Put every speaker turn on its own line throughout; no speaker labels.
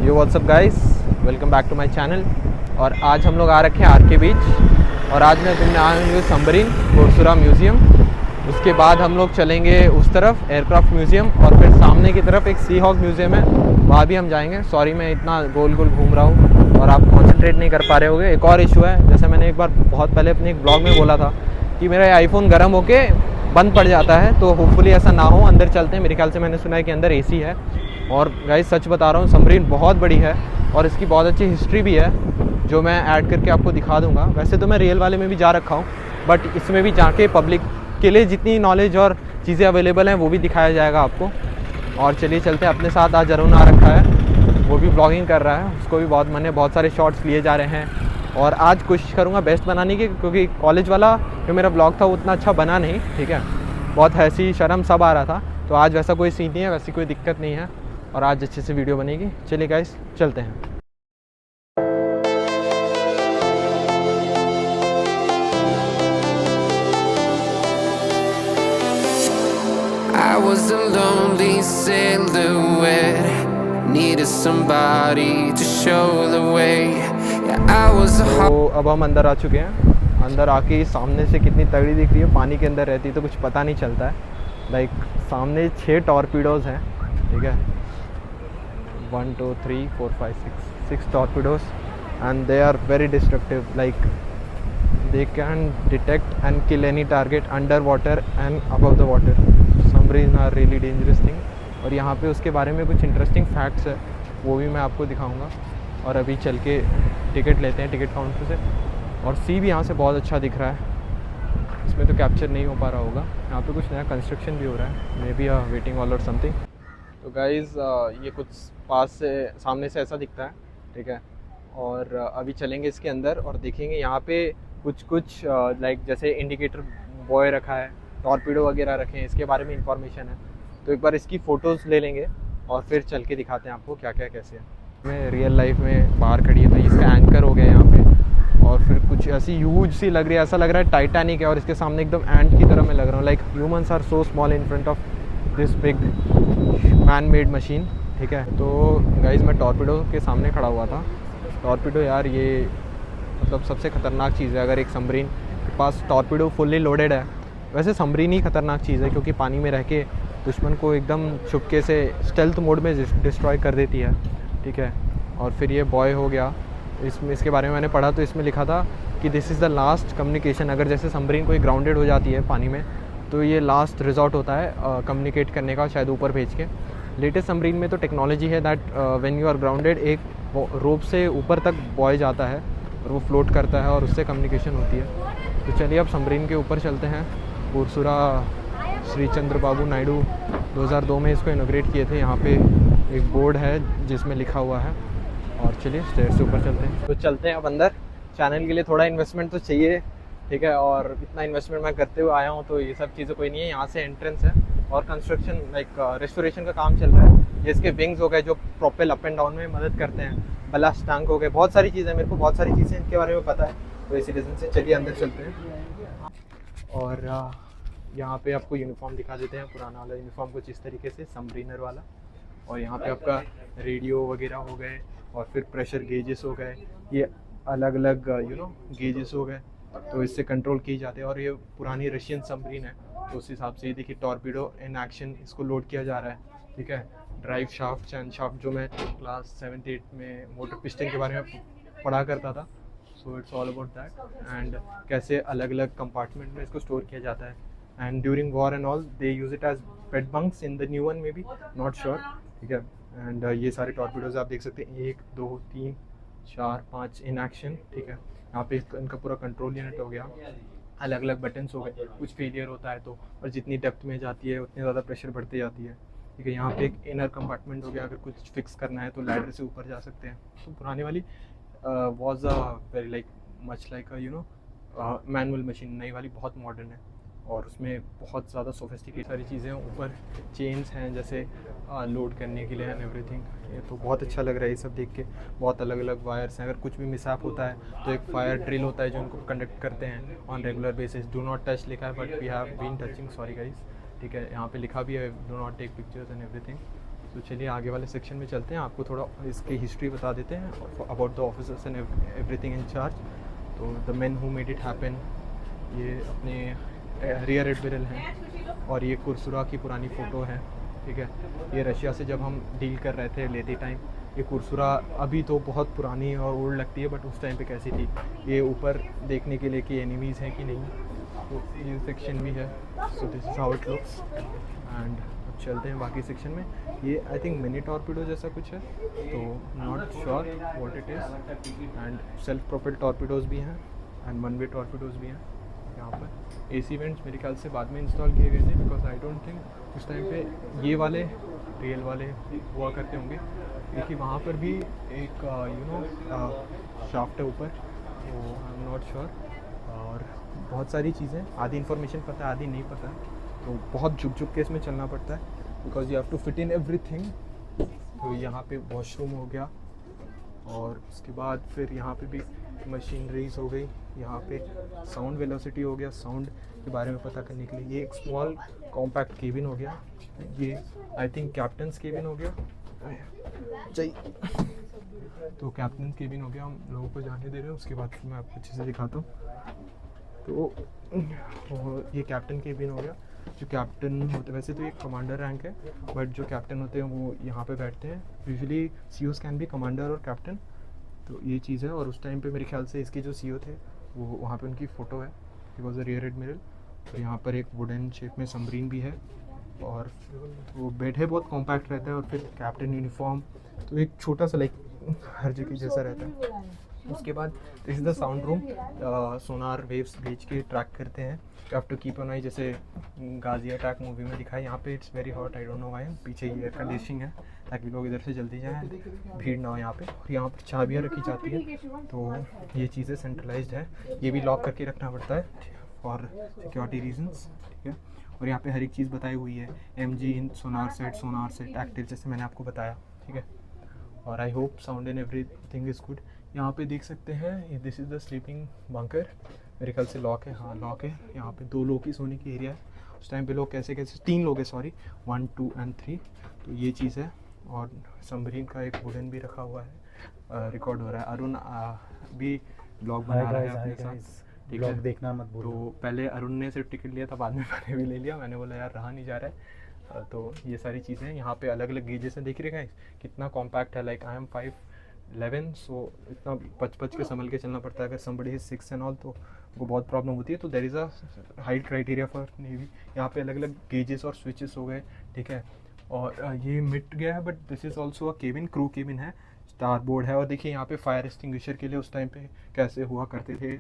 Yo what's up guys, welcome back to my channel. और आज हम लोग आ रखे हैं आर के बीच और आज मैं घूमने आए हुए सबमरीन कोर्सुरा म्यूज़ियम। उसके बाद हम लोग चलेंगे उस तरफ एयरक्राफ्ट म्यूज़ियम और फिर सामने की तरफ एक सी हॉक म्यूज़ियम है, वहाँ भी हम जाएंगे। सॉरी मैं इतना गोल गोल घूम रहा हूँ और आप कॉन्सेंट्रेट नहीं कर पा रहे होगे। एक और इशू है, जैसे मैंने एक बार बहुत पहले अपने एक ब्लॉग में बोला था कि मेरा आईफोन गर्म होके बंद पड़ जाता है, तो होपफुली ऐसा ना हो। अंदर चलते हैं, मेरे ख्याल से मैंने सुना है कि अंदर एसी है। और गाइस सच बता रहा हूँ, सबमरीन बहुत बड़ी है और इसकी बहुत अच्छी हिस्ट्री भी है जो मैं ऐड करके आपको दिखा दूंगा। वैसे तो मैं रियल वाले में भी जा रखा हूँ, बट इसमें भी जाके पब्लिक के लिए जितनी नॉलेज और चीज़ें अवेलेबल हैं वो भी दिखाया जाएगा आपको। और चलिए चलते हैं। अपने साथ आज अरुण आ रखा है, वो भी ब्लॉगिंग कर रहा है, उसको भी बहुत मन है, बहुत सारे शॉट्स लिए जा रहे हैं। और आज कोशिश करूँगा बेस्ट बनाने की, क्योंकि कॉलेज वाला जो मेरा ब्लॉग था वो उतना अच्छा बना नहीं, ठीक है। बहुत हंसी शर्म सब आ रहा था, तो आज वैसा कोई सीन नहीं है, वैसी कोई दिक्कत नहीं है और आज अच्छे से वीडियो बनेगी। चलिए गाइस चलते हैं।
I was a lonely silhouette, needed somebody to show the way. Yeah, I was a
तो अब हम अंदर आ चुके हैं। अंदर आके सामने से कितनी तगड़ी दिख रही है, पानी के अंदर रहती तो कुछ पता नहीं चलता है। लाइक सामने 6 टॉर्पीडोज़ हैं, ठीक है। 1 2 3 4 5 6 torpedoes and they are very destructive. Like they can detect and kill any target under water and above the water. Submarines are really dangerous thing. और यहाँ पे उसके बारे में कुछ इंटरेस्टिंग फैक्ट्स है, वो भी मैं आपको दिखाऊंगा। और अभी चल के टिकट लेते हैं टिकट काउंटर से। और सी भी यहाँ से बहुत अच्छा दिख रहा है, इसमें तो कैप्चर नहीं हो पा रहा होगा। यहाँ पे कुछ नया कंस्ट्रक्शन भी हो रहा है, may be a waiting hall और समथिंग। तो गाइज़ ये कुछ पास से सामने से ऐसा दिखता है, ठीक है। और अभी चलेंगे इसके अंदर और देखेंगे यहाँ पे कुछ लाइक जैसे इंडिकेटर बॉय रखा है, टॉर्पीडो वगैरह रखे हैं, इसके बारे में इंफॉर्मेशन है। तो एक बार इसकी फ़ोटोज़ ले लेंगे और फिर चल के दिखाते हैं आपको क्या क्या कैसे है। मैं रियल लाइफ में बाहर खड़ी है, तो इसका एंकर हो गया यहाँ पे। और फिर कुछ ऐसी ह्यूज सी लग रही है, ऐसा लग रहा है टाइटैनिक है और इसके सामने एकदम एंट की तरह मैं लग रहा हूँ। Like humans are so small in front of this big man made machine, ठीक है। तो गाइज़ मैं टॉर्पीडो के सामने खड़ा हुआ था। टॉर्पीडो यार ये मतलब सबसे ख़तरनाक चीज़ है। अगर एक सबमरीन के पास टॉर्पीडो फुल्ली लोडेड है, वैसे सबमरीन ही ख़तरनाक चीज़ है क्योंकि पानी में रह के दुश्मन को एकदम चुपके से स्टेल्थ मोड में डिस्ट्रॉय कर देती है, ठीक है। और फिर ये बॉय हो गया, इसके बारे में मैंने पढ़ा तो इसमें लिखा था कि this is the last communication. अगर जैसे सबमरीन कोई ग्राउंडेड हो जाती है पानी में, तो ये लास्ट रिजॉर्ट होता है कम्युनिकेट करने का, शायद ऊपर भेज के। लेटेस्ट सबमरीन में तो टेक्नोलॉजी है that when you are grounded, एक रोप से ऊपर तक बॉय जाता है और वो फ्लोट करता है और उससे कम्युनिकेशन होती है। तो चलिए अब सबमरीन के ऊपर चलते हैं। कोर्सुरा श्री चंद्रबाबू नायडू 2002 में इसको इनॉग्रेट किए थे। यहाँ पे एक बोर्ड है जिसमें लिखा हुआ है। और चलिए स्टेयर से ऊपर चलते हैं। तो चलते हैं अब अंदर। चैनल के लिए थोड़ा इन्वेस्टमेंट तो चाहिए, ठीक है। और इतना इन्वेस्टमेंट मैं करते हुए आया हूँ, तो ये सब चीज़ें कोई नहीं है। यहाँ से एंट्रेंस है और कंस्ट्रक्शन लाइक रेस्टोरेशन का काम चल रहा है। ये इसके विंग्स हो गए जो प्रोपेल अप एंड डाउन में मदद करते हैं, बलास्ट टैंक हो गए, बहुत सारी चीज़ें, मेरे को बहुत सारी चीज़ें इनके बारे में पता है, तो इसी रीज़न से चलिए अंदर चलते हैं। और यहाँ पे आपको यूनिफॉर्म दिखा देते हैं, पुराना वाला यूनिफॉर्म कुछ इस तरीके से सबमरीनर वाला। और यहाँ पे आपका रेडियो वगैरह हो गए और फिर प्रेशर गेजेस हो गए, ये अलग अलग गेजेस हो गए, तो इससे कंट्रोल किए जाते हैं। और ये पुरानी रशियन सबमरीन है, तो उस हिसाब से ये देखिए टॉर्पीडो इन एक्शन, इसको लोड किया जा रहा है, ठीक है। ड्राइव शाफ्ट, चैन शाफ्ट, जो मैं क्लास 7th-8 में मोटर पिस्टन के बारे में पढ़ा करता था, so it's all about that. And कैसे अलग अलग कंपार्टमेंट में इसको स्टोर किया जाता है। And during war and all they use it as pet bunks in the new one maybe, not sure, ठीक है। एंड ये सारे टॉर्पीडोज आप देख सकते हैं, 1 2 3 4 5 इन एक्शन, ठीक है। यहाँ पे इनका पूरा कंट्रोल यूनिट हो गया, अलग अलग बटन्स हो गए, कुछ फेलियर होता है तो, और जितनी डेप्थ में जाती है उतनी ज़्यादा प्रेशर बढ़ती जाती है, ठीक है। यहाँ पे एक इनर कंपार्टमेंट हो गया, अगर कुछ फिक्स करना है तो लैडर से ऊपर जा सकते हैं। तो पुरानी वाली was a very like much like manual machine, नई वाली बहुत मॉडर्न है और उसमें बहुत ज़्यादा सोफिस्टिकेट सारी चीज़ें हैं। ऊपर चेन्स हैं जैसे लोड करने के लिए एंड एवरीथिंग। ये तो बहुत अच्छा लग रहा है ये सब देख के, बहुत अलग अलग वायर्स हैं। अगर कुछ भी मिसहैप होता है तो एक फायर ड्रिल होता है जो उनको कंडक्ट करते हैं on regular basis. Do not touch लिखा है but we have been touching, sorry guys, ठीक है। यहाँ पे लिखा भी है do not take pictures and everything. तो चलिए आगे वाले सेक्शन में चलते हैं, आपको थोड़ा इसकी हिस्ट्री बता देते हैं about the officers and everything in charge. तो the man who made it happen, ये अपने रियर एडमिरल हैं और ये कुरसुरा की पुरानी फ़ोटो है, ठीक है। ये रशिया से जब हम डील कर रहे थे लेते टाइम, ये कुरसुरा अभी तो बहुत पुरानी और ओल्ड लगती है, बट उस टाइम पे कैसी थी, ये ऊपर देखने के लिए कि एनिमीज़ हैं कि नहीं। तो ये सेक्शन भी है। So this is how it looks and चलते हैं बाकी सेक्शन में। ये आई थिंक मिनी टॉर्पीडो जैसा कुछ है, तो not sure what it is. And self propelled torpedoes भी हैं एंड वन वे टॉर्पीडोज़ भी हैं यहाँ पर। एसी वेंट्स मेरे ख्याल से बाद में इंस्टॉल किए गए थे, बिकॉज आई डोंट थिंक उस टाइम पे ये वाले रियल वाले हुआ करते होंगे। देखिए वहाँ पर भी एक शाफ्ट है ऊपर, तो आई एम नॉट श्योर। और बहुत सारी चीज़ें, आधी इन्फॉर्मेशन पता है आधी नहीं पता है, तो बहुत झुक के इसमें चलना पड़ता है because you have to fit in everything. तो यहाँ पे वॉशरूम हो गया और उसके बाद फिर यहाँ पे भी मशीनरीज हो गई, यहाँ पे साउंड वेलोसिटी हो गया, साउंड के बारे में पता करने के लिए। ये एक स्मॉल कॉम्पैक्ट केबिन हो गया, ये आई थिंक कैप्टन्स केबिन हो गया। चाहिए तो कैप्टन केबिन हो गया, हम लोगों को जाने दे रहे हैं, उसके बाद मैं आपको अच्छे से दिखाता हूँ। तो ये कैप्टन केबिन हो गया। जो कैप्टन होते, वैसे तो ये कमांडर रैंक है, बट जो कैप्टन होते हैं वो यहाँ पे बैठते हैं। यूजुअली सीओस कैन भी कमांडर और कैप्टन, तो ये चीज़ है। और उस टाइम पे मेरे ख्याल से इसके जो सीओ थे वो वहाँ पे उनकी फ़ोटो है, he was a rear admiral. तो यहाँ पर एक वुडन शेप में सबमरीन भी है और वो बेड है, बहुत कॉम्पैक्ट रहता है। और फिर कैप्टन यूनिफॉर्म, तो एक छोटा सा लाइक हर जगह जैसा रहता है। उसके बाद this is the sound room, sonar waves भेज के ट्रैक करते हैं, you have to keep an eye, जैसे गाजी अटैक मूवी में दिखाया। यहाँ पे it's very hot, I don't know why. पीछे ये एयर कंडीशनिंग है ताकि लोग इधर से जल्दी जाएँ, भीड़ ना हो यहाँ पे। और यहाँ पर चाबियाँ रखी जाती है, तो ये चीज़ें सेंट्रलाइज्ड है, ये भी लॉक करके रखना पड़ता है फॉर सिक्योरिटी रीजंस, ठीक है। और यहाँ पे हर एक चीज़ बताई हुई है, MG इन सोनार सेट एक्टिव, जैसे मैंने आपको बताया, ठीक है। और I hope sound and everything is good. यहाँ पे देख सकते हैं, this is the sleeping bunker, मेरे ख्याल से लॉक है, हाँ लॉक है। यहाँ पे 2 लोग की सोने की एरिया है। उस टाइम पे लोग कैसे 3 लोग हैं, सॉरी 1, 2 एंड 3, तो ये चीज़ है। और सबमरीन का एक वुडन भी रखा हुआ है, रिकॉर्ड हो रहा है। अरुण भी ब्लॉग बना रहा है अपने साथ, ठीक है,
देखना मत भूलो।
तो पहले अरुण ने सिर्फ टिकट लिया था, बाद में मैंने भी ले लिया। मैंने बोला यार रहा नहीं जा रहा है। तो ये सारी चीज़ें यहाँ पे अलग अलग गेजेस हैं, देख रहे हैं कितना कॉम्पैक्ट है। लाइक आई एम 5'11", सो इतना पच के संभल के चलना पड़ता है। अगर somebody is 6 एंड ऑल तो वो बहुत प्रॉब्लम होती है। तो there is a height criteria for navy. यहाँ पे अलग अलग गेजेस और स्विचेस हो गए, ठीक है। और ये मिट गया है, but this is also a cabin, crew cabin है, स्टार बोर्ड है। और देखिए यहाँ पे फायर एक्सटिंग्विशर के लिए उस टाइम पे कैसे हुआ करते थे,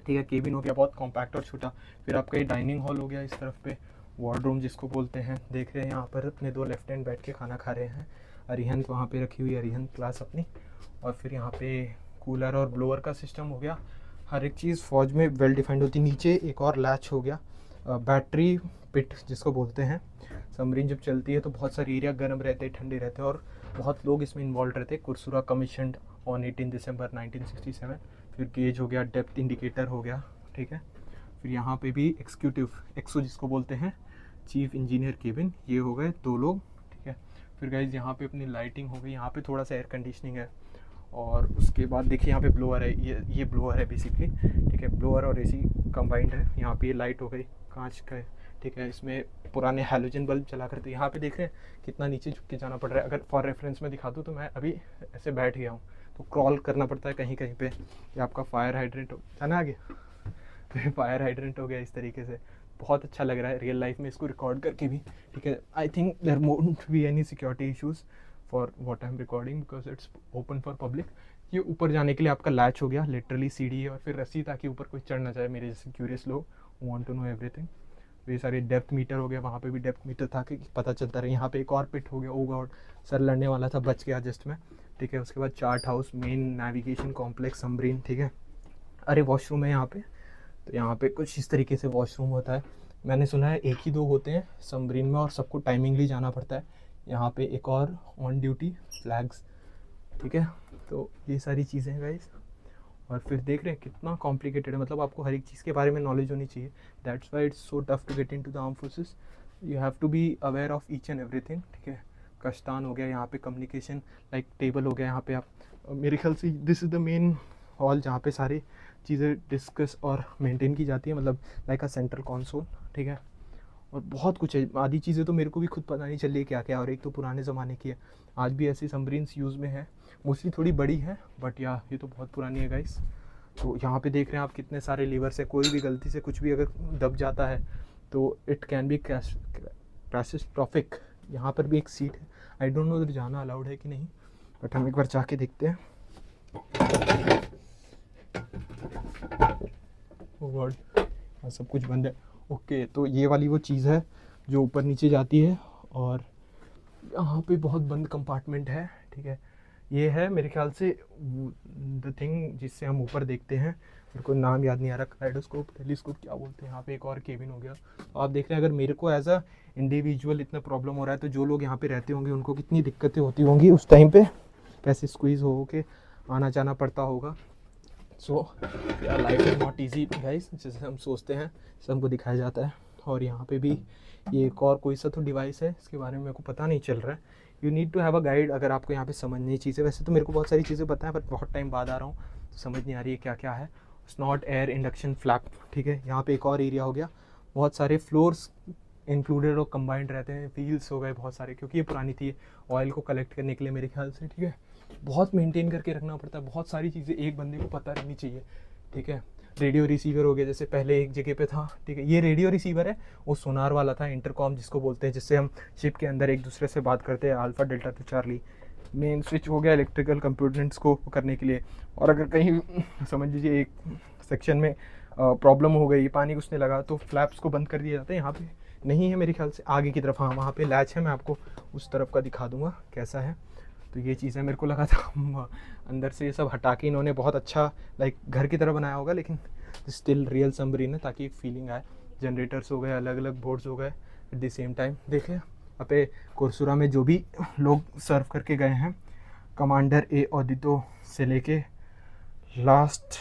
ठीक है। केबिन हो गया बहुत कॉम्पैक्ट और छोटा। फिर आपका ये डाइनिंग हॉल हो गया, इस तरफ पे वार्डरूम जिसको बोलते हैं। देख रहे हैं यहाँ पर अपने 2 लेफ्टिनेंट बैठ के खाना खा रहे हैं। अरिहंत वहाँ पे रखी हुई है, अरिहंत क्लास अपनी। और फिर यहाँ पे कूलर और ब्लोअर का सिस्टम हो गया। हर एक चीज़ फ़ौज में वेल डिफाइंड होती है। नीचे एक और लैच हो गया, बैटरी पिट जिसको बोलते हैं। सबमरीन जब चलती है तो बहुत सारे एरिया गर्म रहते हैं, ठंडे रहते हैं, और बहुत लोग इसमें इन्वॉल्व रहते हैं। कुरसुरा कमीशनड ऑन 18 दिसंबर 1967। फिर गेज हो गया, डेप्थ इंडिकेटर हो गया, ठीक है। फिर यहाँ पे भी एक्सिक्यूटिव, एक्सो जिसको बोलते हैं, चीफ इंजीनियर केबिन, ये हो गए 2 लोग, ठीक है। फिर गाइज यहाँ पे अपनी लाइटिंग हो गई, यहाँ पे थोड़ा सा एयर कंडीशनिंग है। और उसके बाद देखिए यहाँ पे ब्लोअर है, ये ब्लोअर है बेसिकली, ठीक है। ब्लोअर और एसी कंबाइंड है। यहाँ पे ये लाइट हो गई, कांच का है, ठीक है। इसमें पुराने हैलोजन बल्ब चला करते। यहाँ पे देख रहे हैं कितना नीचे झुक के जाना पड़ रहा है। अगर फॉर रेफरेंस में दिखा दूँ तो मैं अभी ऐसे बैठ गया हूँ, तो क्रॉल करना पड़ता है कहीं कहीं पे। ये आपका फायर हाइड्रेंट है ना आगे, तो फायर हाइड्रेंट हो गया इस तरीके से। बहुत अच्छा लग रहा है रियल लाइफ में इसको रिकॉर्ड करके भी, ठीक है। I think there won't be any security issues for what I am recording, because it's open for public. ये ऊपर जाने के लिए आपका लैच हो गया, लिटरली सीढ़ी है और फिर रस्सी, ताकि ऊपर कोई चढ़ ना जाए। मेरे जैसे क्यूरियस लोग वांट टू नो एवरीथिंग। ये सारे डेप्थ मीटर हो गया, वहाँ पे भी डेप्थ मीटर था कि पता चलता रहे। यहाँ पे एक और पिट हो गया, ओ गॉड, सर लड़ने वाला था, बच गया जस्ट में, ठीक है। उसके बाद chart house, main navigation complex, submarine, ठीक है। अरे वॉशरूम है यहाँ पे, तो यहाँ पे कुछ इस तरीके से वॉशरूम होता है। मैंने सुना है 1 ही 2 होते हैं सबमरीन में और सबको टाइमिंगली जाना पड़ता है। यहाँ पे एक और ऑन ड्यूटी फ्लैग्स, ठीक है। तो ये सारी चीज़ें हैं गाइस। और फिर देख रहे हैं कितना कॉम्प्लिकेटेड है, मतलब आपको हर एक चीज़ के बारे में नॉलेज होनी चाहिए। That's why it's so tough to get into the arm forces. You have to be aware of each and everything, ठीक है। कश्तान हो गया, यहाँ पे कम्युनिकेशन लाइक टेबल हो गया, यहाँ पे आप मेरे ख्याल से this is the main hall जहाँ पे सारी चीज़ें डिस्कस और मेंटेन की जाती है, मतलब लाइक अ सेंट्रल कंसोल, ठीक है। और बहुत कुछ है, आधी चीज़ें तो मेरे को भी खुद पता नहीं चल रही है क्या क्या, और एक तो पुराने ज़माने की है, आज भी ऐसी सबमरीन्स यूज़ में है, मोस्टली थोड़ी बड़ी है बट या ये तो बहुत पुरानी है गाइस। तो यहाँ पे देख रहे हैं आप कितने सारे लीवर्स है, कोई भी गलती से कुछ भी अगर दब जाता है तो इट कैन बी कैटास्ट्रोफिक। यहाँ पर भी एक सीट है, आई डोंट नो उधर जाना अलाउड है कि नहीं, बट हम एक बार जाके देखते हैं। वर्ड हाँ, सब कुछ बंद है। ओके, तो ये वाली वो चीज़ है जो ऊपर नीचे जाती है, और यहाँ पे बहुत बंद कंपार्टमेंट है, ठीक है। ये है मेरे ख्याल से द थिंग जिससे हम ऊपर देखते हैं, मेरे को नाम याद नहीं आ रहा, काइडोस्कोप, टेलीस्कोप क्या बोलते हैं। यहाँ पे एक और केबिन हो गया। तो आप देख रहे हैं अगर मेरे को एज अ इंडिविजुअल इतना प्रॉब्लम हो रहा है तो जो लोग यहाँ पे रहते होंगे उनको कितनी दिक्कतें होती होंगी उस टाइम पे, कैसे स्क्वीज़ हो के आना जाना पड़ता होगा। सो यार life is not easy guys, जैसे हम सोचते हैं जैसे हमको दिखाया जाता है। और यहाँ पे भी ये एक और कोई सा तो डिवाइस है, इसके बारे में मेरे को पता नहीं चल रहा है। You need to have a guide अगर आपको यहाँ पे समझनी चीज़ें। वैसे तो मेरे को बहुत सारी चीज़ें पता है, बट बहुत टाइम बाद आ रहा हूँ तो समझ नहीं आ रही है क्या क्या है। स्नॉट एयर इंडक्शन फ्लैप, ठीक है। यहाँ पे एक और एरिया हो गया, बहुत सारे फ्लोर्स इंक्लूडेड और कंबाइंड रहते हैं, व्हील्स हो गए बहुत सारे, क्योंकि ये पुरानी थी ऑयल को कलेक्ट करने के लिए मेरे ख्याल से, ठीक है। बहुत मेंटेन करके रखना पड़ता है, बहुत सारी चीज़ें एक बंदे को पता रहनी चाहिए, ठीक है। रेडियो रिसीवर हो गया, जैसे पहले एक जगह पे था, ठीक है। ये रेडियो रिसीवर है, वो सोनार वाला था, इंटरकॉम जिसको बोलते हैं, जिससे हम शिप के अंदर एक दूसरे से बात करते हैं, alpha delta two Charlie. Main switch हो गया इलेक्ट्रिकल कंपोनेंट्स को करने के लिए। और अगर कहीं समझ लीजिए एक सेक्शन में प्रॉब्लम हो गई, पानी घुसने लगा, तो फ्लैप्स को बंद कर दिया जाता है। यहाँ पे नहीं है मेरे ख्याल से, आगे की तरफ हाँ वहाँ पे लैच है, मैं आपको उस तरफ का दिखा दूँगा कैसा है। तो ये चीज़ है, मेरे को लगा था अंदर से ये सब हटा के इन्होंने बहुत अच्छा लाइक घर की तरह बनाया होगा, लेकिन स्टिल रियल सबमरीन है, ताकि एक फीलिंग आए। जनरेटर्स हो गए, अलग अलग बोर्ड्स हो गए एट द सेम टाइम। देखिए अपे कोर्सुरा में जो भी लोग सर्व करके गए हैं, कमांडर ए ऑदितो से लेके लास्ट,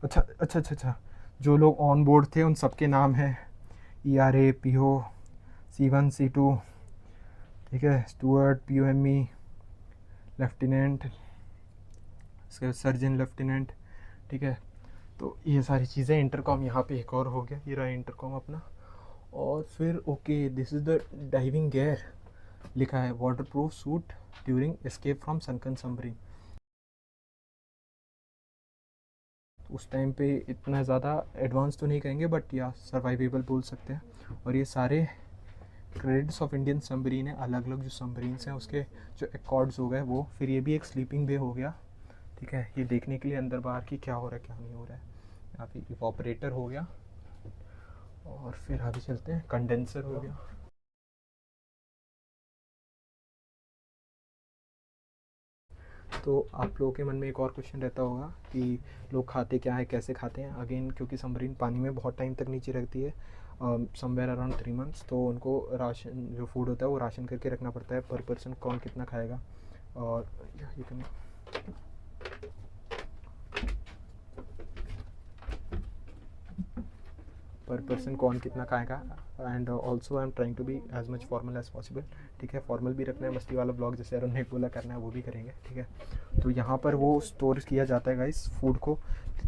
अच्छा जो लोग ऑन बोर्ड थे उन सबके नाम हैं, ERA, PO, C1, C2, ठीक है, Stuart, POME, lieutenant, surgeon lieutenant, ठीक है। तो ये सारी चीज़ें, इंटरकॉम यहाँ पे एक और हो गया, ये रहा इंटरकॉम अपना। और फिर okay, this is the diving gear, लिखा है water proof suit during escape from सनकन submarine. उस टाइम पे इतना ज़्यादा एडवांस तो नहीं कहेंगे, बट या सर्वाइवेबल बोल सकते हैं। और ये सारे क्रेडिट्स ऑफ इंडियन सबमरीन है, अलग अलग जो सबमरीन्स हैं उसके जो एकॉर्ड्स हो गए वो। फिर ये भी एक स्लीपिंग बे हो गया, ठीक है, ये देखने के लिए अंदर बाहर की क्या हो रहा है क्या नहीं हो रहा है। यहाँ पे इवॉपरेटर हो गया, और फिर आगे चलते हैं, कंडेंसर हो गया। तो आप लोगों के मन में एक और क्वेश्चन रहता होगा कि लोग खाते क्या है, कैसे खाते हैं। अगेन क्योंकि सबमरीन पानी में बहुत टाइम तक नीचे रखती है, समवेयर अराउंड 3 मंथ्स, तो उनको राशन जो फूड होता है वो राशन करके रखना पड़ता है। पर पर्सन कौन कितना खाएगा, और ये करना पर पर्सन कौन कितना खाएगा। And also I am trying to be as much formal as possible, ठीक है। फॉर्मल भी रखना है, मस्ती वाला ब्लॉग जैसे अरुण ने बोला करना है वो भी करेंगे, ठीक है। तो यहाँ पर वो स्टोर किया जाता है गाइस फूड को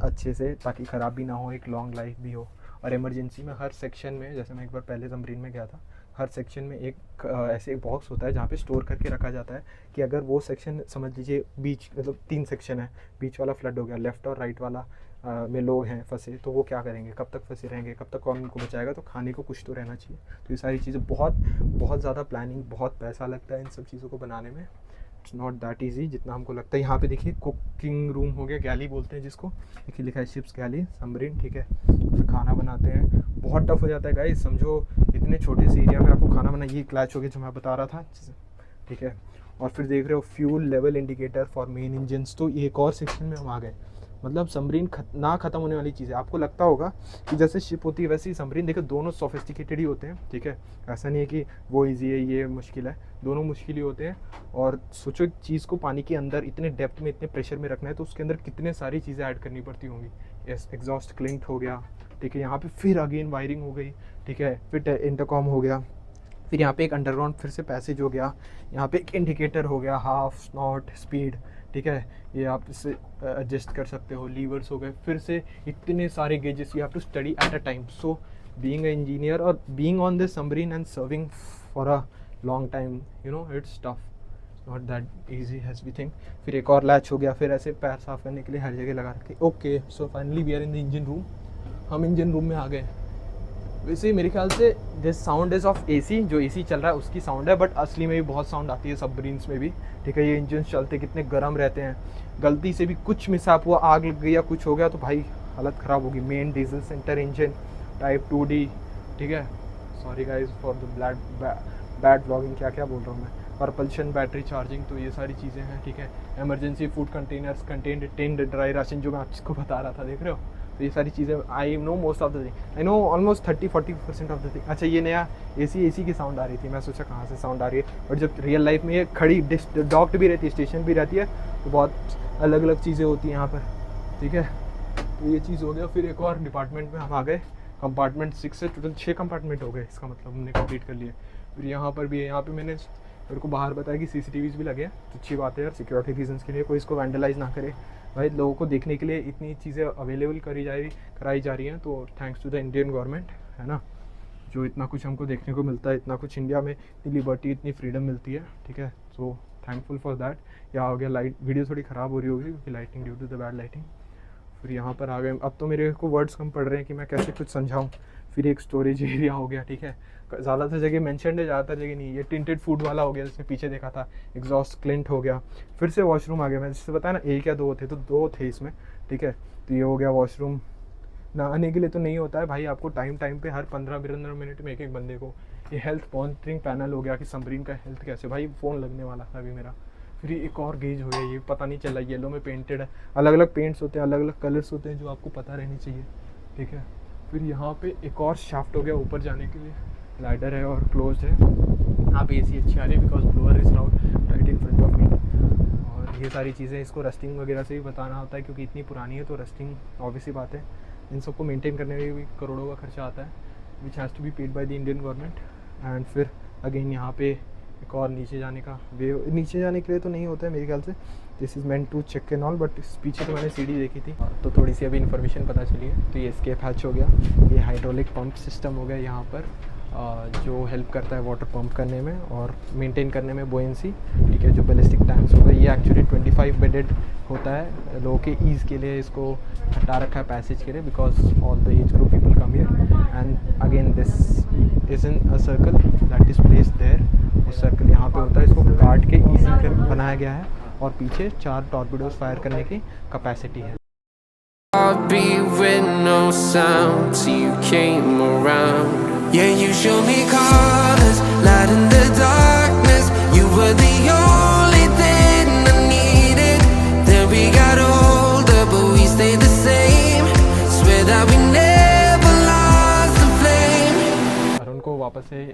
अच्छे से, ताकि ख़राब भी ना हो, एक लॉन्ग लाइफ भी हो। और इमरजेंसी में हर सेक्शन में, जैसे मैं एक बार पहले सबमरीन में गया था, हर सेक्शन में एक ऐसे एक बॉक्स होता है जहाँ पे स्टोर करके रखा जाता है कि अगर वो सेक्शन समझ लीजिए बीच, मतलब 3 सेक्शन है, बीच वाला फ्लड हो गया, लेफ़्ट और राइट वाला में लोग हैं फंसे, तो वो क्या करेंगे, कब तक फंसे रहेंगे, कब तक कौन उनको बचाएगा। तो खाने को कुछ तो रहना चाहिए। तो ये सारी चीज़ें बहुत ज़्यादा प्लानिंग, बहुत पैसा लगता है इन सब चीज़ों को बनाने में। इट्स नॉट दैट ईजी जितना हमको लगता है। यहाँ पे देखिए कुकिंग रूम हो गया, गैली बोलते हैं जिसको, देखिए लिखा है शिप्स गैली सबमरीन, ठीक है। तो खाना बनाते हैं, बहुत टफ हो जाता है गाइस, समझो इतने छोटे से एरिया में आपको खाना बना। ये क्लैच हो गया जो मैं बता रहा था, ठीक है। और फिर देख रहे हो fuel level indicator for main engines, तो ये एक और सेक्शन में हम आ गए। मतलब सबमरीन ना ख़त्म होने वाली चीज़ है। आपको लगता होगा कि जैसे शिप होती है वैसे ही सबमरीन, देखो दोनों सोफिस्टिकेटेड ही होते हैं, ठीक है। ऐसा नहीं है कि वो इजी है ये मुश्किल है, दोनों मुश्किल ही होते हैं। और सोचो एक चीज़ को पानी के अंदर इतने डेप्थ में, इतने प्रेशर में रखना है, तो उसके अंदर कितने सारी चीज़ें ऐड करनी पड़ती होंगी। एग्जॉस्ट क्लिंट हो गया, ठीक है। यहाँ पे फिर अगेन वायरिंग हो गई, ठीक है। फिर इंटरकॉम हो गया, फिर यहाँ पे एक अंडरग्राउंड फिर से पैसेज हो गया, यहाँ पे एक इंडिकेटर हो गया, हाफ, नॉट, स्पीड, ठीक है, ये आप इससे एडजस्ट कर सकते हो, लीवर्स हो गए, फिर से इतने सारे gauges you have to study at a time. So being a engineer और being on this submarine and serving for a long time, you know, it's tough, not that easy has we think. फिर एक और latch हो गया, फिर ऐसे पैर साफ करने के लिए हर जगह लगा रखे. Okay, so finally we are in the engine room. हम इंजन रूम में आ गए. वैसे मेरे ख्याल से this sound is of AC, जो एसी चल रहा है उसकी साउंड है, बट असली में भी बहुत साउंड आती है सबमरीन्स में भी, ठीक है. ये इंजन चलते कितने गर्म रहते हैं, गलती से भी कुछ मिसअप हुआ, आग लग गई या कुछ हो गया तो भाई हालत ख़राब होगी. Main diesel centre engine type 2D, ठीक है. Sorry guys for the bad blogging, क्या क्या बोल रहा हूँ मैं. परपल्शन बैटरी चार्जिंग, तो ये सारी चीज़ें हैं, ठीक है. Emergency food containers contained tinned dry ration, जो मैं आपको बता रहा था, देख रहे हो. तो ये सारी चीज़ें I know most of the thing, I know almost 30-40% of the thing. अच्छा, ये नया एसी की साउंड आ रही थी, मैं सोचा कहाँ से साउंड आ रही है, और जब रियल लाइफ में ये खड़ी डॉक्ड भी रहती है, स्टेशन भी रहती है, तो बहुत अलग अलग चीज़ें होती हैं यहाँ पर, ठीक है. तो ये चीज़ हो गया. फिर एक और डिपार्टमेंट में हम आ गए, कंपार्टमेंट 6 से टोटल 6 कंपार्टमेंट हो गए, इसका मतलब हमने कंप्लीट कर लिए. फिर यहाँ पर भी है, यहाँ पे मैंने मेरे को बाहर बताया कि CCTVs भी लगे हैं, तो अच्छी बात है यार, सिक्योरिटी रीजंस के लिए कोई इसको वैंडलाइज ना करे. भाई लोगों को देखने के लिए इतनी चीज़ें अवेलेबल कराई जा रही हैं, तो thanks to the Indian government, है ना, जो इतना कुछ हमको देखने को मिलता है, इतना कुछ इंडिया में इतनी लिबर्टी, इतनी फ्रीडम मिलती है, ठीक है. So thankful for that. यहाँ हो गया. लाइट वीडियो थोड़ी ख़राब हो रही होगी क्योंकि lighting, due to the bad lighting. फिर यहाँ पर आ गए. अब तो मेरे को वर्ड्स कम पड़ रहे हैं कि मैं कैसे कुछ समझाऊँ. फिर एक स्टोरेज एरिया हो गया, ठीक है. ज़्यादातर जगह मेंशन्ड है, ज़्यादातर जगह नहीं. ये टिंटेड फूड वाला हो गया, जिसमें पीछे देखा था, एग्जॉस्ट क्लिंट हो गया. फिर से वॉशरूम आ गया. मैंने जिससे बताया ना 1 या 2 थे, तो 2 थे इसमें, ठीक है. तो ये हो गया वॉशरूम. नहाने के लिए तो नहीं होता है भाई, आपको टाइम पे हर 15-15 मिनट में एक बंदे को. ये हेल्थ मॉनिटरिंग पैनल हो गया कि सबमरीन का हेल्थ कैसे. भाई फ़ोन लगने वाला था अभी मेरा. फिर एक और गेज हो गया, ये पता नहीं चला, येलो में पेंटेड है. अलग अलग पेंट्स होते हैं, अलग अलग कलर्स होते हैं, जो आपको पता रहनी चाहिए, ठीक है. फिर यहाँ पे एक और शाफ्ट हो गया ऊपर जाने के लिए, लाइडर है और क्लोज है. यहाँ पे AC अच्छी आ रही है because blower is right in front of me. और ये सारी चीज़ें इसको रस्टिंग वगैरह से भी बताना होता है, क्योंकि इतनी पुरानी है, तो रस्टिंग ऑब्वियसली बात है, इन सबको मेंटेन करने में भी करोड़ों का खर्चा आता है, which has to be paid by the Indian government. And फिर अगेन यहाँ पे एक और नीचे जाने का वे. नीचे जाने के लिए तो नहीं होता है मेरे ख्याल से, this is meant to check and all, but पीछे तो मैंने सीढ़ी देखी थी, तो थोड़ी सी अभी इन्फॉर्मेशन पता चली है. तो ये एस्केप हैच हो गया. ये हाइड्रोलिक पंप सिस्टम हो गया यहाँ पर, जो हेल्प करता है वाटर पंप करने में और मेंटेन करने में बोयेंसी, ठीक है. जो बैलिस्टिक टैंक्स हो गए, ये एक्चुअली 25 बेडेड होता है, लोगों के ईज़ के लिए इसको हटा रखा है पैसेज के लिए, because all the age group people come here. And again this is in a circle that is placed there. वो सर्कल यहाँ पे होता है, इसको काट के ईजी कर बनाया गया है, और पीछे 4 टॉर्पीडोज फायर करने की कैपेसिटी है.
I'll be with no sound till you came around. Yeah, you showed me colors, light in the darkness. You were the only thing I needed. Then we got older, but we stayed the same. Swear that we never lost the flame.
Arun को वापस से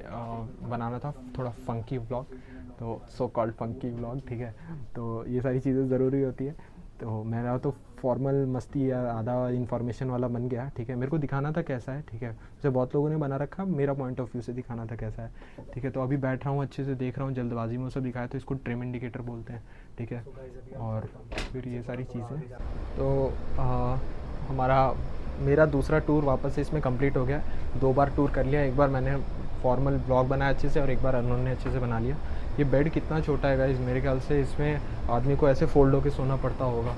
बनाना था थोड़ा funky vlog, तो so called funky vlog, ठीक है. तो ये सारी चीज़ें ज़रूरी होती है. तो मेरा तो फॉर्मल मस्ती या आधा इन्फॉर्मेशन वाला बन गया, ठीक है. मेरे को दिखाना था कैसा है, ठीक है. जैसे बहुत लोगों ने बना रखा, मेरा पॉइंट ऑफ व्यू से दिखाना था कैसा है, ठीक है. तो अभी बैठ रहा हूँ, अच्छे से देख रहा हूँ, जल्दबाजी में वो सब दिखाया, तो इसको ट्रिम इंडिकेटर बोलते हैं, ठीक है. और फिर ये सारी चीज़ें, तो मेरा दूसरा टूर वापस से इसमें कंप्लीट हो गया. 2 बार टूर कर लिया. एक बार मैंने फॉर्मल ब्लॉग बनाया अच्छे से, और एक बार अरुण ने अच्छे से बना लिया. ये बेड कितना छोटा है गाइस, मेरे ख्याल से इसमें आदमी को ऐसे फोल्ड होकर सोना पड़ता होगा.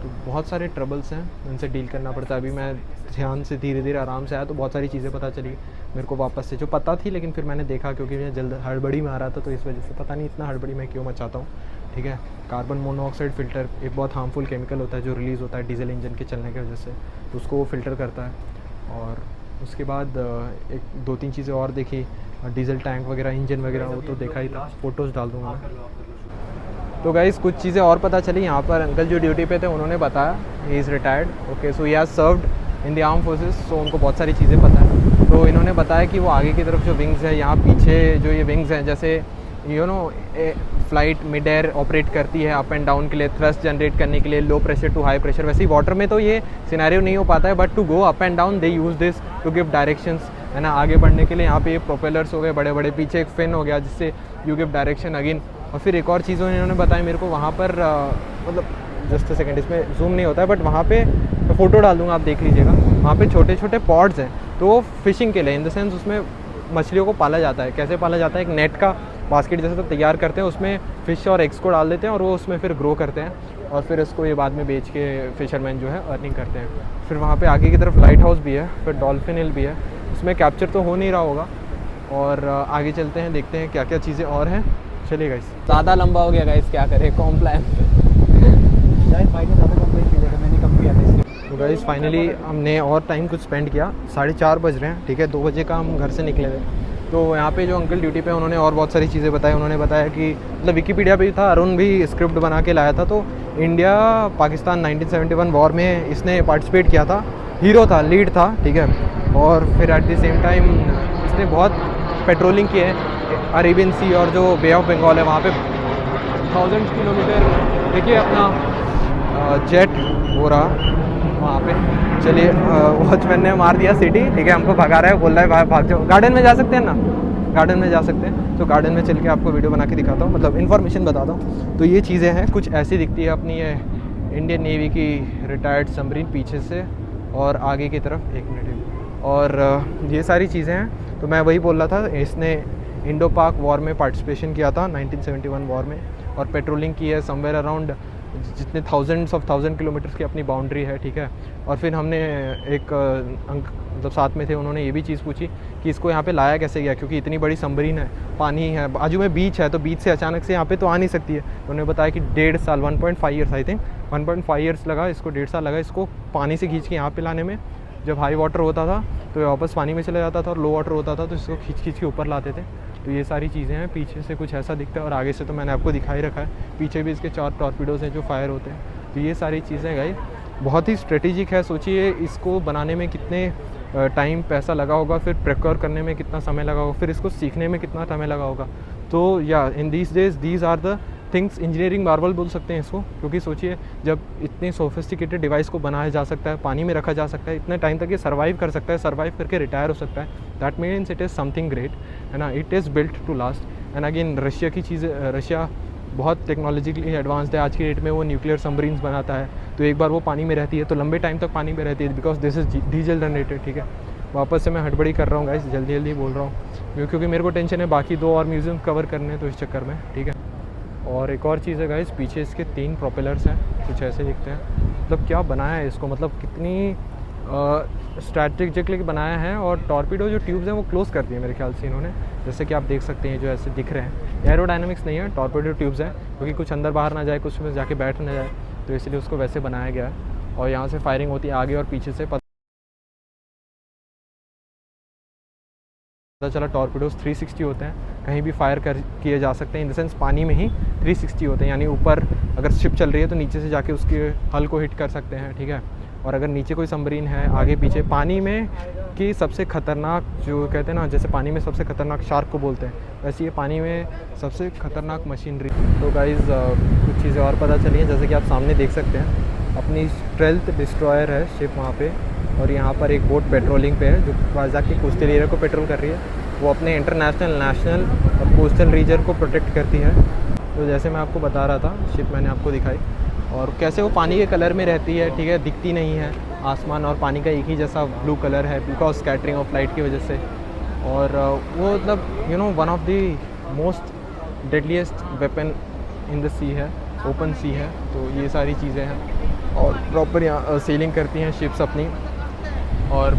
तो बहुत सारे ट्रबल्स हैं, उनसे डील करना पड़ता है. अभी मैं ध्यान से धीरे धीरे आराम से आया, तो बहुत सारी चीज़ें पता चली मेरे को वापस से, जो पता थी, लेकिन फिर मैंने देखा, क्योंकि मैं जल्द हड़बड़ी में आ रहा था, तो इस वजह से पता नहीं इतना हड़बड़ी मैं क्यों मचाता हूँ, ठीक है. कार्बन मोनोऑक्साइड फ़िल्टर एक बहुत हार्मफुल केमिकल होता है, जो रिलीज़ होता है डीजल इंजन के चलने की वजह से, तो उसको वो फ़िल्टर करता है. और उसके बाद एक 2-3 चीज़ें और देखी, डीजल टैंक वगैरह, इंजन वगैरह, वो तो देखा ही था, फ़ोटोज़ डाल दूँगा मैं. तो गाइस कुछ चीज़ें और पता चली. यहाँ पर अंकल जो ड्यूटी पे थे, उन्होंने बताया, he is retired, okay. So he has served in the arm forces, so उनको बहुत सारी चीज़ें पता है. तो इन्होंने बताया कि वो आगे की तरफ जो विंग्स है, यहाँ पीछे जो ये विंग्स हैं, जैसे you know flight mid air operate करती है अप एंड डाउन के लिए, थ्रस्ट जनरेट करने के लिए, low pressure to high pressure. वैसे ही वाटर में तो ये सिनेरियो नहीं हो पाता है, but to go up and down they use this to give directions है ना। आगे बढ़ने के लिए यहाँ पे ये प्रोपेलर्स हो गए बड़े बड़े, पीछे एक फिन हो गया जिससे यू गिव डायरेक्शन अगेन। और फिर एक और चीज़ इन्होंने बताया मेरे को वहाँ पर मतलब जस्ट सेकेंड, इसमें जूम नहीं होता है बट वहाँ पे मैं फ़ोटो डाल दूँगा, आप देख लीजिएगा। वहाँ पे छोटे छोटे पॉड्स हैं, तो वो फिशिंग के लिए, इन द सेंस उसमें मछलियों को पाला जाता है। कैसे पाला जाता है, एक नेट का बास्केट जैसे तो तैयार करते हैं, उसमें फ़िश और एग्स को डाल देते हैं और वो उसमें फिर ग्रो करते हैं और फिर इसको ये बाद में बेच के फ़िशरमैन जो है अर्निंग करते हैं। फिर वहाँ पे आगे की तरफ लाइट हाउस भी है, फिर डॉल्फिन हिल भी है, उसमें कैप्चर तो हो नहीं रहा होगा। और आगे चलते हैं, देखते हैं क्या क्या चीज़ें और हैं। चलिए गाइस, ज़्यादा लंबा हो गया गाइस, क्या करें, कॉम्प्लान
मैंने कम किया था इसलिए।
तो गाइस फाइनली हमने और टाइम कुछ स्पेंड किया, 4:30 बज रहे हैं, ठीक है। 2 बजे का हम घर से निकले थे। तो यहाँ पे जो अंकल ड्यूटी पे उन्होंने और बहुत सारी चीज़ें बताई। उन्होंने बताया कि मतलब विकीपीडिया पे भी था, अरुण भी स्क्रिप्ट बना के लाया था। तो इंडिया पाकिस्तान 1971 वॉर में इसने पार्टिसिपेट किया था, हीरो था, लीड था, ठीक है। और फिर एट द सेम टाइम इसने बहुत पेट्रोलिंग की है अरेबियन सी और जो बे ऑफ बंगाल है वहाँ पे 1000 किलोमीटर। देखिए अपना जेट हो रहा वहाँ पे। चलिए वॉचमैन ने मार दिया सिटी, ठीक है, हमको भगा रहा है, बोल रहा है भाग जाओ। गार्डन में जा सकते हैं ना, गार्डन में जा सकते हैं। तो गार्डन में चल के आपको वीडियो बना के दिखाता हूँ, मतलब इन्फॉर्मेशन बताता हूँ। तो ये चीज़ें हैं, कुछ ऐसी दिखती है अपनी ये इंडियन नेवी की रिटायर्ड सबमरीन पीछे से, और आगे की तरफ 1 मिनट, और ये सारी चीज़ें हैं। तो मैं वही बोल रहा था, इसने इंडो पाक वॉर में पार्टिसिपेशन किया था 1971 वॉर में, और पेट्रोलिंग की है समवेयर अराउंड जितने थाउजेंड्स ऑफ 1000 किलोमीटर्स की अपनी बाउंड्री है, ठीक है। और फिर हमने एक मतलब साथ में थे, उन्होंने ये भी चीज़ पूछी कि इसको यहाँ पे लाया कैसे गया, क्योंकि इतनी बड़ी सबमरीन है, पानी है, बाजू में बीच है, तो बीच से अचानक से यहाँ पे तो आ नहीं सकती है। उन्होंने बताया कि 1.5 साल 1.5 ईयर्स आई थिंक 1.5 ईयर्स लगा इसको, 1.5 साल लगा इसको पानी से खींच के यहाँ पे लाने में। जब हाई वाटर होता था तो ये वापस पानी में चला जाता था, और लो वाटर होता था तो इसको खींच के ऊपर लाते थे। तो ये सारी चीज़ें हैं। पीछे से कुछ ऐसा दिखता है, और आगे से तो मैंने आपको दिखाई रखा है, पीछे भी इसके 4 टॉर्पीडोज़ हैं जो फायर होते हैं। तो ये सारी चीज़ें गाइस बहुत ही स्ट्रेटेजिक है। सोचिए इसको बनाने में कितने टाइम पैसा लगा होगा, फिर प्रिक्योर करने में कितना समय लगा होगा, फिर इसको सीखने में कितना समय लगा होगा। तो या in these days these are the things, engineering marvel बोल सकते हैं इसको, क्योंकि सोचिए जब इतने सोफिस्टिकेटेड डिवाइस को बनाया जा सकता है, पानी में रखा जा सकता है, इतने टाइम तक ये सर्वाइव कर सकता है, सर्वाइव करके रिटायर हो सकता है, that means it is something great, है ना। It is built to last. And again Russia की चीज़, रशिया बहुत टेक्नोलॉजिकली एडवांस्ड है। आज की डेट में वो न्यूक्लियर सबमरीन्स बनाता है, तो एक बार वो पानी में रहती है तो लंबे टाइम तक पानी में रहती है, because this is diesel generated, ठीक है। वापस से मैं हड़बड़ी कर रहा हूँ गाइस, जल्दी जल्दी बोल रहा हूँ क्योंकि मेरे को टेंशन है, बाकी 2 और म्यूज़ियम कवर करने, तो इस चक्कर में, ठीक है। और एक और चीज़ है गाइस, पीछे इसके 3 प्रोपेलर्स हैं, कुछ ऐसे दिखते हैं। मतलब क्या बनाया है इसको, मतलब कितनी स्ट्रैटेजिकली बनाया है। और टॉर्पीडो जो ट्यूब्स हैं वो क्लोज़ कर दी है मेरे ख्याल से इन्होंने, जैसे कि आप देख सकते हैं जो ऐसे दिख रहे हैं। एरोडायनामिक्स नहीं है, टॉर्पीडो ट्यूब्स हैं, क्योंकि कुछ अंदर बाहर ना जाए, कुछ में जाके बैठ ना जाए, तो इसलिए उसको वैसे बनाया गया है। और यहाँ से फायरिंग होती है आगे और पीछे से। पता चला टॉर्पीडोज 360 होते हैं, कहीं भी फायर किए जा सकते हैं, इन द सेंस पानी में ही 360 होते हैं, यानी ऊपर अगर शिप चल रही है तो नीचे से जाके उसके हल को हिट कर सकते हैं, ठीक है। और अगर नीचे कोई सबमरीन है आगे पीछे, पानी में की सबसे ख़तरनाक जो कहते हैं ना, जैसे पानी में सबसे ख़तरनाक शार्क को बोलते हैं, वैसे ये पानी में सबसे ख़तरनाक मशीनरी। तो गाइज़ कुछ चीज़ें और पता चली हैं, जैसे कि आप सामने देख सकते हैं अपनी स्ट्रेल्थ डिस्ट्रॉयर है शिप वहाँ पे, और यहाँ पर एक बोट पेट्रोलिंग पे है जो वाज़ा की कोस्टल एरिया को पेट्रोल कर रही है। वो अपने इंटरनेशनल, नेशनल और कोस्टल रीजन को प्रोटेक्ट करती है। तो जैसे मैं आपको बता रहा था, शिप मैंने आपको दिखाई, और कैसे वो पानी के कलर में रहती है, ठीक है, दिखती नहीं है। आसमान और पानी का एक ही जैसा ब्लू कलर है, बिकॉज स्कैटरिंग ऑफ लाइट की वजह से। और वो मतलब you know one of the most deadliest weapon in the sea है, ओपन सी है। तो ये सारी चीज़ें हैं, और प्रॉपर यहाँ सेलिंग करती हैं शिप्स अपनी, और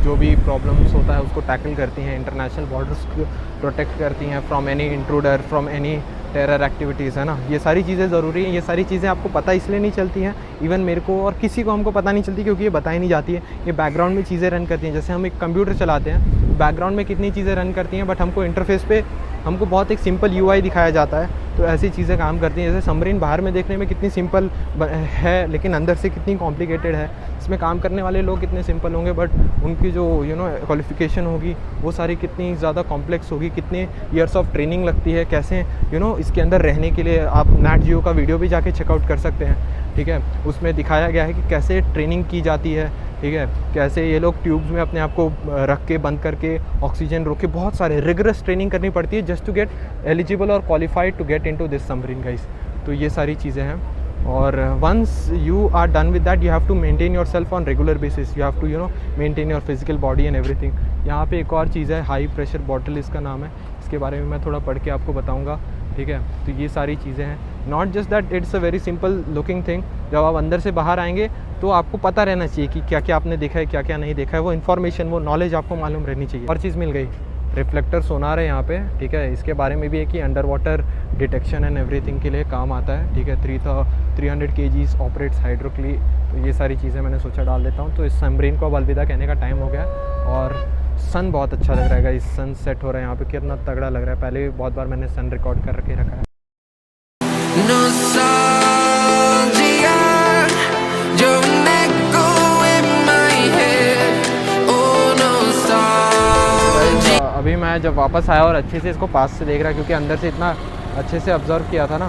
जो भी प्रॉब्लम्स होता है उसको टैकल करती हैं, इंटरनेशनल बॉर्डर्स को प्रोटेक्ट करती हैं from any intruder, from any terror activities, है ना। ये सारी चीज़ें ज़रूरी हैं। ये सारी चीज़ें आपको पता इसलिए नहीं चलती हैं, इवन मेरे को और किसी को हमको पता नहीं चलती, क्योंकि ये बताई नहीं जाती है। ये बैकग्राउंड में चीज़ें रन करती हैं, जैसे हम एक कंप्यूटर चलाते हैं, बैकग्राउंड में कितनी चीज़ें रन करती हैं, बट हमको इंटरफेस पे हमको बहुत एक सिंपल यूआई दिखाया जाता है। तो ऐसी चीज़ें काम करती हैं। जैसे सबमरीन बाहर में देखने में कितनी सिंपल है, लेकिन अंदर से कितनी कॉम्प्लिकेटेड है। इसमें काम करने वाले लोग कितने सिंपल होंगे, बट उनकी जो क्वालिफिकेशन होगी वो सारी कितनी ज़्यादा कॉम्प्लेक्स होगी, कितने ईयर्स ऑफ ट्रेनिंग लगती है, कैसे इसके अंदर रहने के लिए आप नेट जियो का वीडियो भी जाके चेकआउट कर सकते हैं, ठीक है। उसमें दिखाया गया है कि कैसे ट्रेनिंग की जाती है, ठीक है, कैसे ये लोग ट्यूब्स में अपने आप को रख के बंद करके ऑक्सीजन रोक के, बहुत सारे रिगरस ट्रेनिंग करनी पड़ती है जस्ट टू गेट एलिजिबल और qualified to get into this submarine guys. तो ये सारी चीज़ें हैं, और once you are done with that you have to maintain yourself on regular basis, you have to maintain your physical body and everything. यहाँ पे एक और चीज़ है, हाई प्रेशर बॉटल इसका नाम है, इसके बारे में मैं थोड़ा पढ़ के आपको बताऊँगा, ठीक है। तो ये सारी चीज़ें हैं, not just that it's a very simple looking thing. जब आप अंदर से बाहर आएंगे तो आपको पता रहना चाहिए कि क्या क्या आपने देखा है, क्या क्या नहीं देखा है, वो इन्फॉर्मेशन, वो नॉलेज आपको मालूम रहनी चाहिए। और चीज़ मिल गई, रिफ्लेक्टर सोनार है यहाँ पे, ठीक है। इसके बारे में भी है कि under water detection and everything के लिए काम आता है, ठीक है। 300 kgs ऑपरेट्स हाइड्रोक्ली। तो ये सारी चीज़ें मैंने सोचा डाल देता हूँ। तो इस सबमरीन को अब अलविदा कहने का टाइम हो गया, और सन बहुत अच्छा लग रहा है, इस सन सेट हो रहा है यहाँ पे, कितना तगड़ा लग रहा है। पहले भी बहुत बार मैंने सन रिकॉर्ड कर रखा है।
Nostalgia, you're an echo in my head. Oh, nostalgia.
अभी मैं जब वापस आया और अच्छे से इसको पास से देख रहा, क्योंकि अंदर से इतना अच्छे से ऑब्ज़र्व किया था ना,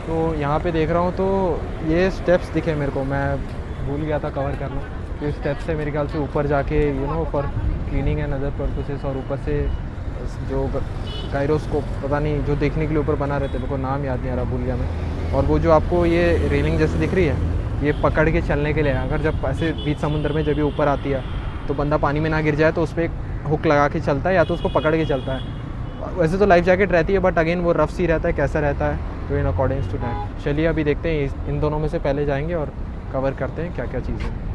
तो यहाँ पे देख रहा हूँ तो ये स्टेप्स दिखे मेरे को, मैं भूल गया था कवर करना। तो इस स्टेप्स से मेरे ख्याल से ऊपर जाके ऊपर क्लीनिंग एंड अदर पर्पसेस, और ऊपर से जो गायरोस्कोप पता नहीं जो देखने के लिए ऊपर बना रहते, मेरे को नाम याद नहीं आ रहा, भूल गया मैं। और वो जो आपको ये रेलिंग जैसी दिख रही है, ये पकड़ के चलने के लिए, अगर जब ऐसे बीच समुद्र में जब ये ऊपर आती है तो बंदा पानी में ना गिर जाए, तो उस पर एक हुक लगा के चलता है, या तो उसको पकड़ के चलता है। वैसे तो लाइफ जैकेट रहती है, बट अगेन वो रफ सी रहता है, कैसा रहता है, तो इन अकॉर्डिंग्स टू दैट। चलिए अभी देखते हैं, इन दोनों में से पहले जाएंगे और कवर करते हैं क्या क्या चीज़ें।